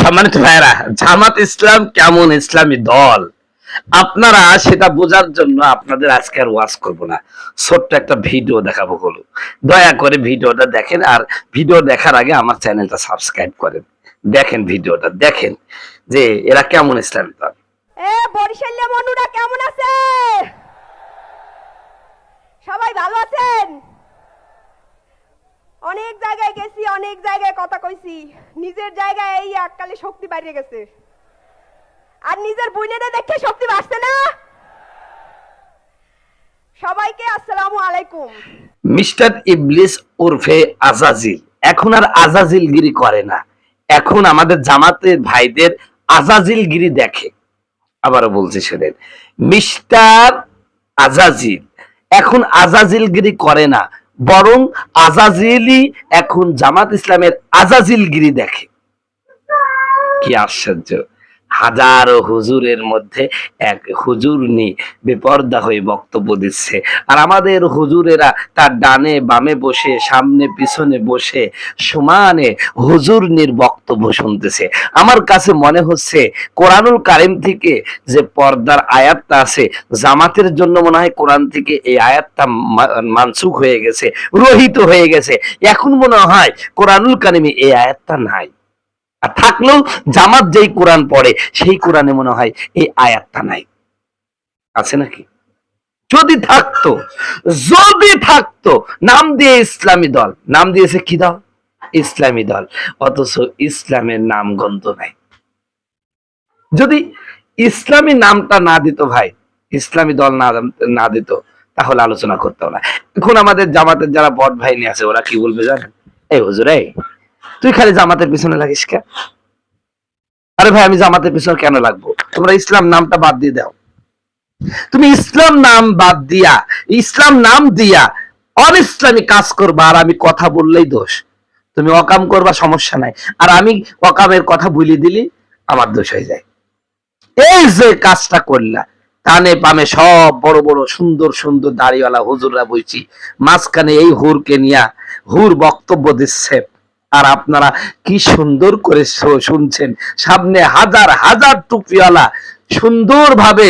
সম্মানিত ভাইরা, জামাত ইসলাম কেমন ইসলামী দল আপনারা সেটা বোঝার জন্য আপনাদের আজকে আর ওয়াজ করব না, ছোট্ট একটা ভিডিও দেখাবো। হলো দয়া করে ভিডিওটা দেখেন, আর ভিডিও দেখার আগে আমার চ্যানেলটা সাবস্ক্রাইব করেন। দেখেন ভিডিওটা, দেখেন যে এরা কেমন ইসলামী দল। বরিশালিয়া মনুরা কেমন আছে? সবাই ভালো আছেন? অনেক জায়গায় গেছি, অনেক জায়গায় কথা কইছি, নিজের জায়গায় এই এককালে শক্তি বাইরে গেছে, আর নিজের বুইনেরা দেখে শক্তি বাড়ছে না। সবাইকে আসসালামু আলাইকুম। মিস্টার ইবলিস ওরফে আজাজিল এখন আর আজাজিলগিরি করে না, এখন আমাদের জামাতের ভাইদের আজাজিলগিরি দেখে। আবারও বলছি শুনেন, মিস্টার আজাজিল এখন আজাজিলগিরি করে না, বরং আজাজিলই এখন জামাত ইসলামের আজাজিলগিরি দেখে। কি আশ্চর্য! হাজারো হুজুরের মধ্যে এক হুজুরনি বেপর্দা হয়ে বক্তব্য দিচ্ছে, আর আমাদের হুজুরেরা তার ডানে বামে বসে, সামনে পিছনে বসে সমানে হুজুরনির বক্তব্য শুনতেছে। আমার কাছে মনে হচ্ছে কোরআনুল কারীম থেকে যে পর্দার আয়াতটা আছে, জামাতের জন্য মনে হয় কোরআন থেকে এই আয়াতটা মানসুখ হয়ে গেছে, রহিত হয়ে গেছে। এখন মনে হয় কোরআনুল কারীমে এই আয়াতটা নাই, আর থাকলেও জামাত যেই কোরআন পড়ে সেই কোরআনে মনে হয় এই আয়াতটা নাই। আছে নাকি? যদি থাকতো নাম দিয়ে ইসলামী দল, নাম দিয়েছে কি দল? ইসলামী দল, অথচ ইসলামের নাম গন্ধ নাই। যদি ইসলামী নামটা না দিত ভাই, ইসলামী দল না দিত, তাহলে আলোচনা করতাম না। এখন আমাদের জামাতের যারা বট ভাইনি আছে, ওরা কি বলবে জানেন? এই হুজুর, তুই খালি জামাতের পিছনে লাগিস কেন? আরে ভাই, আমি জামাতের পিছনে কেন লাগবো? তোমরা ইসলাম নামটা বাদ দিয়ে দাও। তুমি ইসলাম নাম বাদ দিয়া, ইসলাম নাম দিয়া অনিসলামী কাজ করবা, আর আমি কথা বললেই দোষ। তুমি অকাম করবা, সমস্যা নাই, আর আমি অকামের কথা বলে দিলি আমার দোষ হয়ে যায়। এই যে কাজটা করলা, কানে পামে সব বড় বড় সুন্দর সুন্দর দাড়িওয়ালা হুজুররা বইছি, মাঝখানে এই হুরকে নিয়া হুর বক্তব্য দিচ্ছে, আর আপনারা কি সুন্দর করে শুনছেন। সামনে হাজার হাজার টুপিওয়ালা সুন্দরভাবে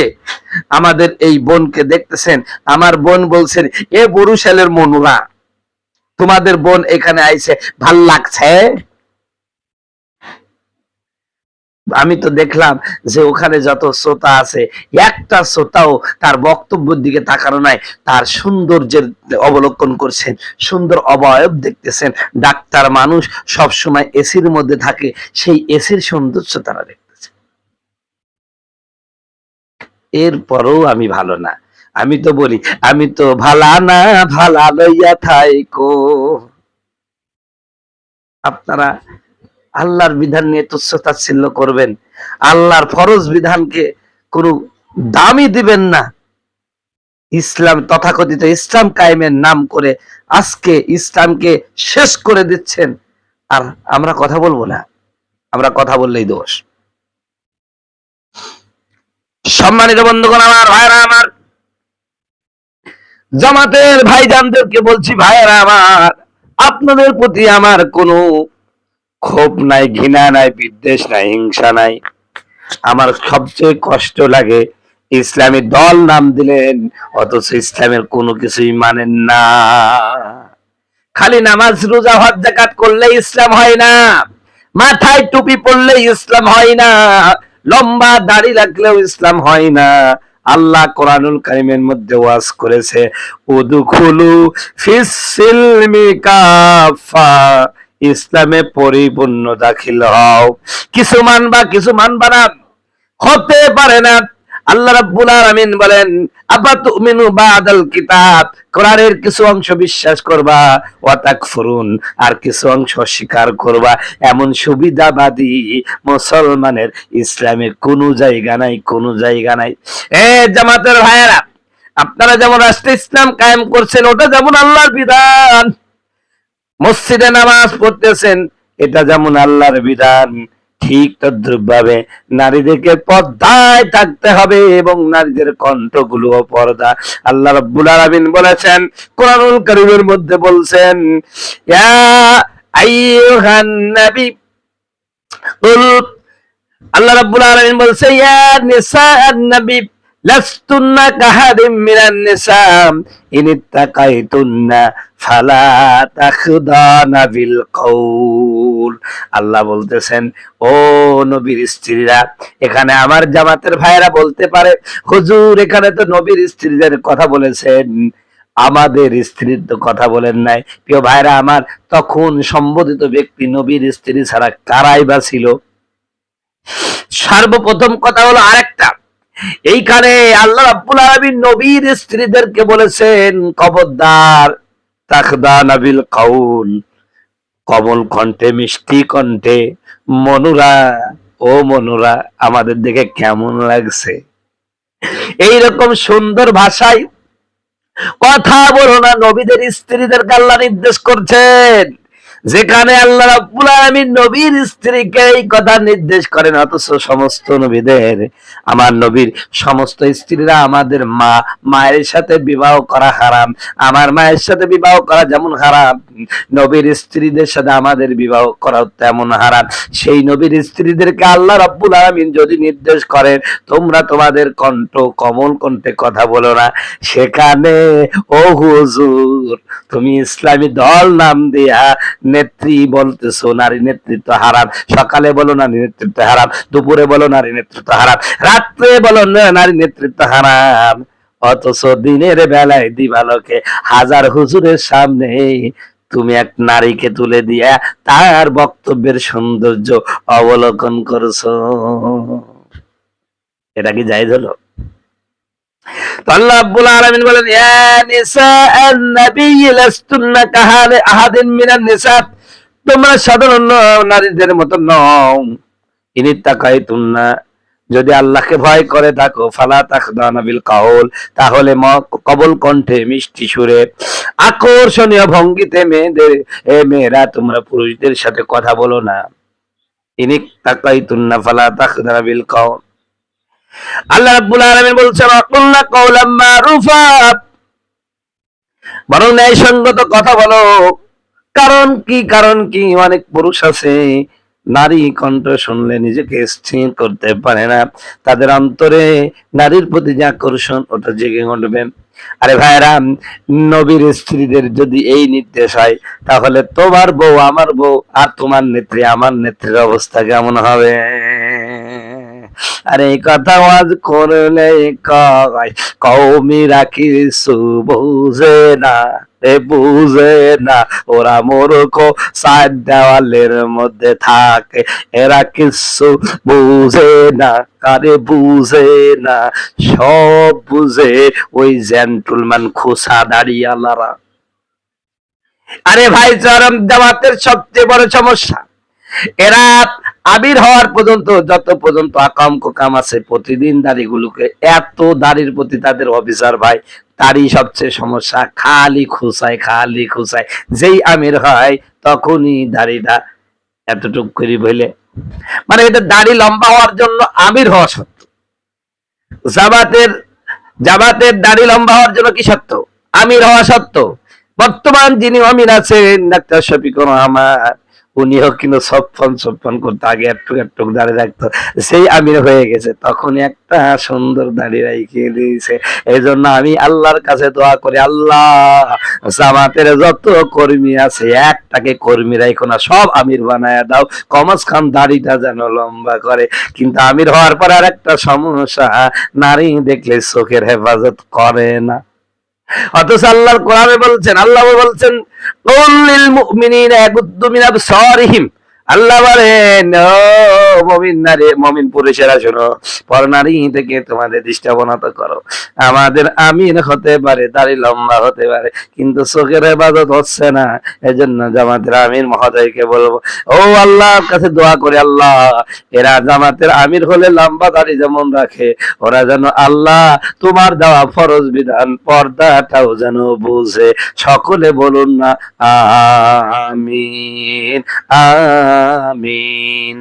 আমাদের এই বোনকে দেখতেছেন। আমার বোন বলছেন, এ বরিশালের মনুরা, তোমাদের বোন এখানে আইছে, ভাল লাগছে? আমি তো দেখলাম যে ওখানে যত শ্রোতা আছে, একটা শ্রোতাও তার বক্তব্যের দিকে তাকানো নাই, তার সৌন্দর্যের অবলোকন করছেন, সুন্দর অবয়ব দেখতেছেন। ডাক্তার মানুষ সব সময় এসির মধ্যে থাকে, সেই এসির সৌন্দর্য তারা দেখতেছে। এরপরও আমি ভালো না, আমি তো বলি, আমি তো ভালা না, ভালা লইয়া থাইকো। আপনারা আল্লাহর বিধান নিয়ে তুচ্ছ-তাচ্ছিল্য করবেন, আল্লাহর ফরজ বিধানকে কোনো দামই দিবেন না। ইসলাম, তথাকথিত ইসলাম কায়েমের নাম করে আজকে ইসলামকে শেষ করে দিচ্ছেন, আর আমরা কথা বলবো না? আমরা কথা বললেই দোষ। সম্মানিত বন্ধুগণ, আমার ভাইরা আমার, জামাতের ভাইজানদেরকে বলছি, ভাইরা আমার, আপনাদের প্রতি আমার কোনো ক্ষোভ নাই, ঘৃণা নাই, বিদ্বেষ নাই, হিংসা নাই। আমার সবচেয়ে কষ্ট লাগে, ইসলামী দল নাম দিলেন, অথচ ইসলামের কোনো কিছুই মানেন না। খালি নামাজ রোজা হজ যাকাত করলে ইসলাম হয় না, মাথায় টুপি পরলে ইসলাম হয় না, লম্বা দাড়ি রাখলেও ইসলাম হয় না। আল্লাহ কোরআনুল কারীমের মধ্যে ওয়াজ করেছে, উদখুলু ফিস সিলমি কাফা, ইসলামে পরিপূর্ণ দাখিল হও। কিছু মানবা, কিছু মানবা না, হতে পারে না। আল্লাহ রাব্বুল আলামিন বলেন, আফাতুমিনু বাদাল কিতাব, কোরআনের কিছু অংশ বিশ্বাস করবা, ওয়া তাকফুরুন, আর কিছু অংশ অস্বীকার করবা। এমন সুবিধাবাদী মুসলমানের ইসলামে কোনো জায়গা নাই, কোনো জায়গা নাই। জামাতের ভাইয়েরা, আপনারা যেমন রাষ্ট্রে ইসলাম কায়েম করছেন, ওটা যেমন আল্লাহর বিধান। মসজিদে নামাজ পড়তেছেন, এটা যেমন আল্লাহর বিধান, ঠিক তদ্রুপভাবে নারীদেরকে পর্দায় থাকতে হবে, এবং নারীদের কণ্ঠগুলো পর্দা। আল্লাহ রাব্বুল আলামিন বলেছেন, কোরআনুল কারীমের মধ্যে বলছেন, ইয়া আইয়ুহান নবী কুল আল্লাহ রাব্বুল আলামিন বলছে ইয়া নিসাআন নবী লাস্তুন্না কাহাদিম মিনান নিসা ইনিত্তাকাইতুন্না ফালা তাখদানা বিল কওল। আল্লাহ বলতেছেন ও নবীর স্ত্রীরা, এখানে আমার জামাতের ভাইরা বলতে পারে হুজুর এখানে তো নবীর স্ত্রীদের কথা বলেছেন, আমাদের স্ত্রীর তো কথা বলেন নাই। প্রিয় ভাইরা আমার, তখন সম্বোধিত ব্যক্তি নবীর স্ত্রী ছাড়া কারাই বা ছিল? সর্বপ্রথম কথা হলো আরেকটা, এইখানে আল্লাহ রাব্বুল আলামিন নবীর স্ত্রীদেরকে বলেছেন খবরদার তাখদানা বিল কাউল, কমল কণ্ঠে মিষ্টি কণ্ঠে, মনুরা ও মনুরা আমাদের দেখে কেমন লাগছে, এইরকম সুন্দর ভাষায় কথা বলো না। নবীদের স্ত্রীদেরকে আল্লাহ নির্দেশ করছেন, যেখানে আল্লাহ রাব্বুল আলামিন নবীর স্ত্রীকে এই কথা নির্দেশ করেন, অথচ সমস্ত নবীদের, আমার নবীর সমস্ত স্ত্রীরা আমাদের মা, মায়ের সাথে বিবাহ করা হারাম। আমার মায়ের সাথে বিবাহ করা যেমন হারাম, নবীর স্ত্রীদের সাথে আমাদের বিবাহ করা তেমন হারাম। সেই নবীর স্ত্রীদেরকে আল্লাহ রাব্বুল আলামিন যদি নির্দেশ করেন তোমরা তোমাদের কণ্ঠ কমল কণ্ঠে কথা বলো না, সেখানে ও হুজুর তুমি ইসলামী দল নাম দিয়া নেত্রী বলতেছো নারী নেতৃত্ব হারাম, সকালে বলো নারী নেতৃত্ব হারাম, দুপুরে বলো নারী নেতৃত্ব হারাম, রাত্রে বলো নারী নেতৃত্ব হারাম, অথচ দিনের বেলায় দিবালোকে হাজার হুজুরের সামনে তুমি এক নারীকে তুলে দিয়া তার বক্তব্যের সৌন্দর্য অবলোকন করছো। এটা কি জায়েজ হলো? আল্লাহ রাব্বুল আলামিন বলেন ইয়া নিসাআন নবী লাস্তুন্না কাহাদিন মিনান নিসা, তোমরা সাধারণ নারীদের মতো নও। ইনিত্তাকাইতুন্না, যদি আল্লাহকে ভয় করে থাকো, ফালা তাখদানা বিল কাউল, তাহলে কবল কণ্ঠে মিষ্টি সুরে আকর্ষণীয় ভঙ্গিতে মেয়েরা তোমরা পুরুষদের সাথে কথা বলো না। ইনিত্তাকাইতুন্না ফালা তাখদানা বিল কাউল। আল্লাহ রাব্বুল আলামিন বলছেন আকুল্লা কাওলাম মারুফা, বরং ন্যায়সঙ্গত কথা বলো। কারণ কি অনেক পুরুষ আছে নারী কণ্ঠ শুনলে নিজেকে স্থির করতে পারে না, তাদের অন্তরে নারীর প্রতি যে আকর্ষণ ওটা জেগে উঠবে। আরে ভাইরা, নবীর স্ত্রীদের যদি এই নির্দেশ হয় তাহলে তোমার বউ আমার বউ আর তোমার নেত্রী আমার নেত্রীর অবস্থা কেমন হবে? আরে এই কথা ওয়াজ করলে কওমিরা কিছু বুঝে না, বুঝে না, ওরা মূর্খ, সাত দেওয়ালের মধ্যে থাকে, এরা কিছু বুঝে না, কারে বুঝে না, সব বুঝে ওই জেন্টলম্যান খোসা দাঁড়িয়ালারা। আরে ভাই, চরম জামাতের সবচেয়ে বড় সমস্যা, এরা আবির হওয়ার পর্যন্ত, যত পর্যন্ত আকাম কোকাম আছে, প্রতিদিন দাড়িগুলোকে, এত দাড়ির প্রতি তাদের অফিসার ভাই, দাড়ি সবচেয়ে সমস্যা, খালি খুসায় খালি খুসায়। যেই আমির হয় তখনই দাড়িটা এতটুক করে বলে, মানে এটা দাড়ি লম্বা হওয়ার জন্য আমির হওয়া সত্য। জামাতের দাড়ি লম্বা হওয়ার জন্য কি সত্য? আমির হওয়া সত্য। বর্তমান যিনি আমির আছেন ডাক্তার শফিকুর রহমান, উনিও কিন্তু সপ্পন করতো, আগে একটু দাঁড়িয়ে রাখতো, সেই আমির হয়ে গেছে, তখন একটা সুন্দর দাঁড়িয়ে রেখে দিয়েছে। এই জন্য আমি আল্লাহর কাছে দোয়া করি, আল্লাহ জামাতের যত কর্মী আছে একটাকে কর্মী রাখো না, সব আমির বানায় দাও, কমাস খান দাড়িটা যেন লম্বা করে। কিন্তু আমির হওয়ার পর আর একটা সমস্যা, নারী দেখলে চোখের হেফাজত করে না। অথচ আল্লাহর কোরআনে বলছেন, আল্লাহ বলছেন কুল্লিল মুমিনিনা ইয়াগুদ্দু মিন আবসারিহিম, আল্লাহ বলেন ও মুমিন নারী মুমিন পুরুষেরা শোনো, পরনারী থেকে তোমাদের দৃষ্টি অবনত করো। আমাদের আমির হতে পারে, দাড়ি লম্বা হতে পারে, কিন্তু চোখের হেফাজত হচ্ছে না। এজন্য জামাতের আমির মহোদয়কে বলবো, ও আল্লাহর কাছে দোয়া করে, আল্লাহ এরা জামাতের আমির হলে লম্বা দাড়ি যেমন রাখে, ওরা যেন আল্লাহ তোমার দেওয়া ফরজ বিধান পর্দাটাও যেন বুঝে। সকলে বলুন না আমিন আমিন।